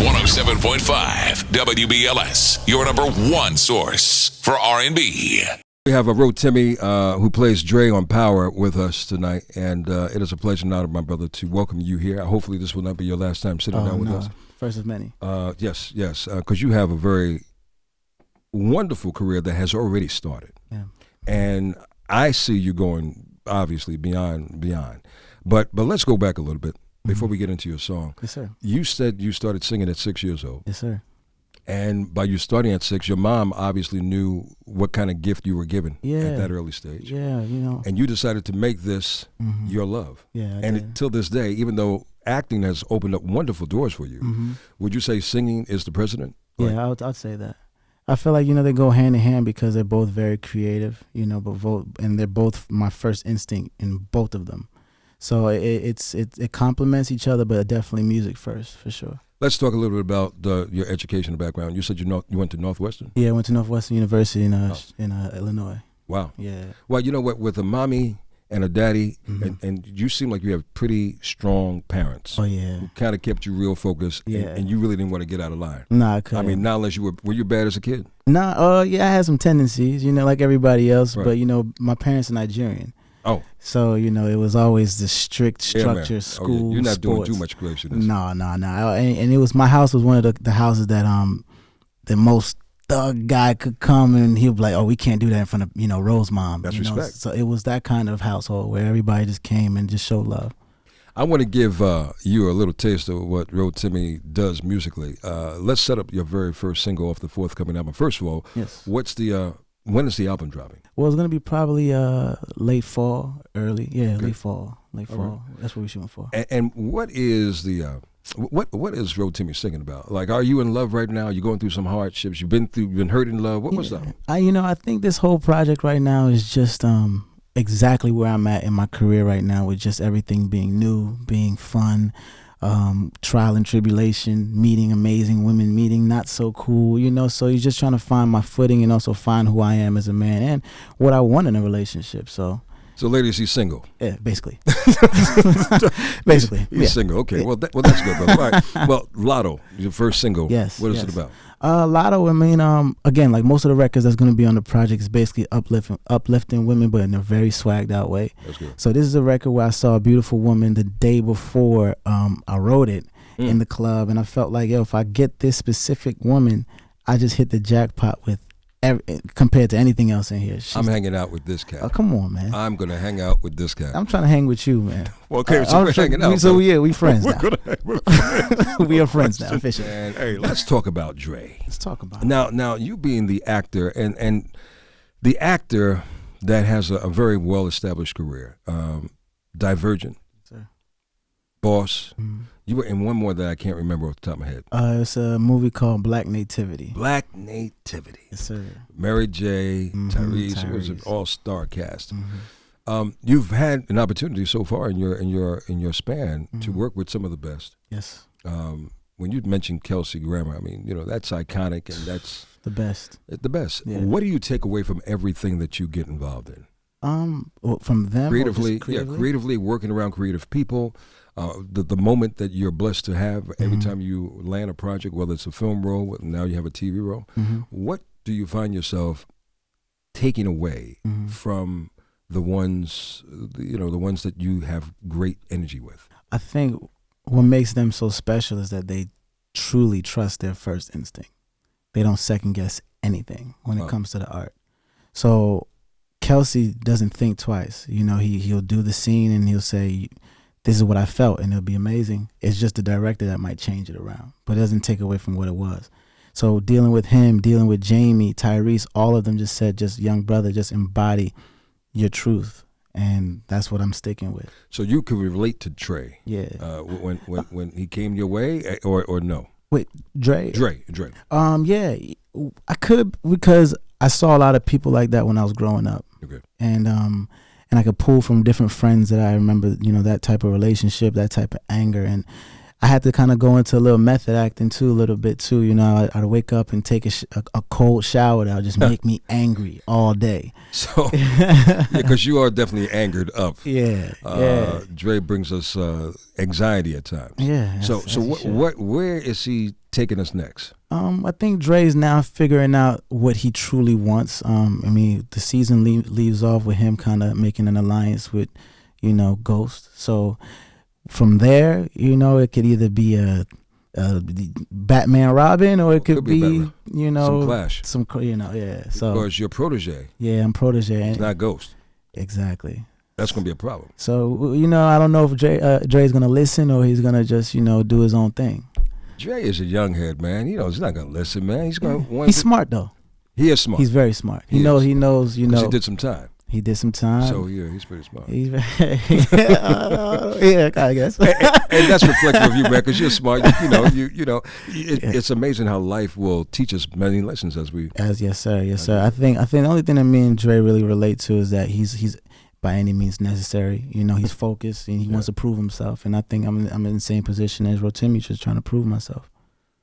107.5 WBLS, your number one source for R&B. We have a Rotimi who plays Dre on Power with us tonight, and it is a pleasure now, my brother, to welcome you here. Hopefully this will not be your last time sitting down with us. First of many. Yes, because you have a very wonderful career that has already started. Yeah. And I see you going, obviously, beyond. But let's go back a little bit before we get into your song. Yes, sir. You said you started singing at 6 years old. Yes, sir. And by you starting at 6, your mom obviously knew what kind of gift you were given at that early stage. Yeah, you know. And you decided to make this your love. Yeah, and till this day, even though acting has opened up wonderful doors for you, would you say singing is the president? Yeah, I'd say that. I feel like, they go hand in hand because they're both very creative, and they're both my first instinct in both of them. So it complements each other, but definitely music first, for sure. Let's talk a little bit about your educational background. You said you went to Northwestern? Yeah, I went to Northwestern University in Illinois. Wow. Yeah. Well, you know what? With a mommy and a daddy, and you seem like you have pretty strong parents. Oh, yeah. Who kind of kept you real focused, and you really didn't want to get out of line. Nah, I couldn't. I mean, not unless you were you bad as a kid? Nah, yeah, I had some tendencies, like everybody else, right. But, my parents are Nigerian. Oh. So, it was always the strict structure, school, You're not sports. doing too much craziness. No. And it was, my house was one of the houses that the most thug guy could come and he'll be like, oh, we can't do that in front of, Rose mom. That's respect. So it was that kind of household where everybody just came and just showed love. I want to give you a little taste of what Rotimi does musically. Let's set up your very first single off the forthcoming album. First of all, yes. When is the album dropping? Well, it's going to be probably late fall, early. Yeah, okay. late fall. Right. That's what we're shooting for. And what is the what is Rotimi singing about? Like, are you in love right now? You're going through some hardships. You've been hurt in love. What was that? I think this whole project right now is just exactly where I'm at in my career right now, with just everything being new, being fun, trial and tribulation, meeting amazing women, meeting not so cool, so you're just trying to find my footing and also find who I am as a man and what I want in a relationship. So ladies, he's single. Yeah, basically. Basically. He's single. Okay. Yeah. Well, that's good, brother. All right. Well, Lotto, your first single. Yes. What is it about? Lotto, again, like most of the records that's going to be on the project is basically uplifting women, but in a very swagged out way. That's good. So this is a record where I saw a beautiful woman the day before I wrote it in the club, and I felt like, if I get this specific woman, I just hit the jackpot with compared to anything else in here. I'm hanging out with this cat. Oh, come on, man. I'm going to hang out with this cat. I'm trying to hang with you, man. Well, okay, so we're hanging out. So, yeah, we friends now. We're friends. We are friends now, officially. And, hey, let's talk about Dre. Let's talk about it. Now, you being the actor, and the actor that has a very well-established career, Divergent, sir. Boss. You were in one more that I can't remember off the top of my head. It's a movie called Black Nativity. Black Nativity. Yes, sir. Mary J, Tyrese. It was an all-star cast. You've had an opportunity so far in your span to work with some of the best. Yes. When you mentioned Kelsey Grammar, that's iconic, and that's the best. The best. Yeah. What do you take away from everything that you get involved in? From them, creatively working around creative people. The moment that you're blessed to have every time you land a project, whether it's a film role, now you have a TV role. What do you find yourself taking away from the ones, the ones that you have great energy with? I think what makes them so special is that they truly trust their first instinct. They don't second guess anything when it comes to the art. So Kelsey doesn't think twice. He'll do the scene and he'll say, this is what I felt, and it'll be amazing. It's just the director that might change it around, but it doesn't take away from what it was. So dealing with him, dealing with Jamie, Tyrese, all of them just said, just young brother, just embody your truth. And that's what I'm sticking with. So you could relate to Dre. Yeah. When he came your way, or no? Wait, Dre? Dre. Yeah, I could, because I saw a lot of people like that when I was growing up. Okay. And I could pull from different friends that I remember, that type of relationship, that type of anger. And I had to kind of go into a little method acting too, a little bit too. I'd wake up and take a cold shower that would just make me angry all day. So, because you are definitely angered up. Yeah. Dre brings us anxiety at times. Yeah. So where is he taking us next? I think Dre's now figuring out what he truly wants. I mean, the season leaves off with him kind of making an alliance with, Ghost. So from there, it could either be a Batman Robin, or it could be some clash, yeah. So because your protege, I'm protege. It's not Ghost. Exactly. That's gonna be a problem. So I don't know if Dre's gonna listen, or he's gonna just do his own thing. Dre is a young head, man. He's not gonna listen, man. He's gonna. He's smart though. He is smart. He's very smart. He knows. He he did some time. He did some time. So he's pretty smart. Yeah, I guess. and that's reflective of you, man, because you're smart. It's amazing how life will teach us many lessons yes, sir. I think the only thing that me and Dre really relate to is that he's by any means necessary. He's focused and he wants to prove himself. And I think I'm in the same position as Rotimi, just trying to prove myself.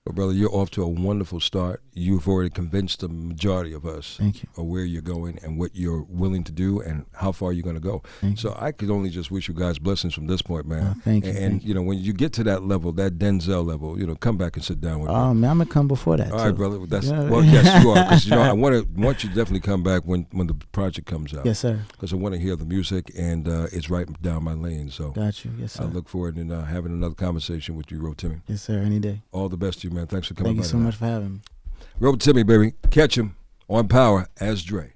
Well, brother, you're off to a wonderful start. You've already convinced the majority of us Thank you. of where you're going and what you're willing to do and how far you're going to go. So I could only just wish you guys blessings from this point, man. Thank you. And when you get to that level, that Denzel level, come back and sit down with me. Oh, man, I'm going to come before that, All too. right, brother. Well, yes, you are. Because, I want you to definitely come back when the project comes out. Yes, sir. Because I want to hear the music, and it's right down my lane. So got you. Yes, sir. I look forward to having another conversation with you, Rotimi. Yes, sir. Any day. All the best to you, man. Thanks for coming by. Thank you so much for having me. Rotimi, baby. Catch him on Power as Dre.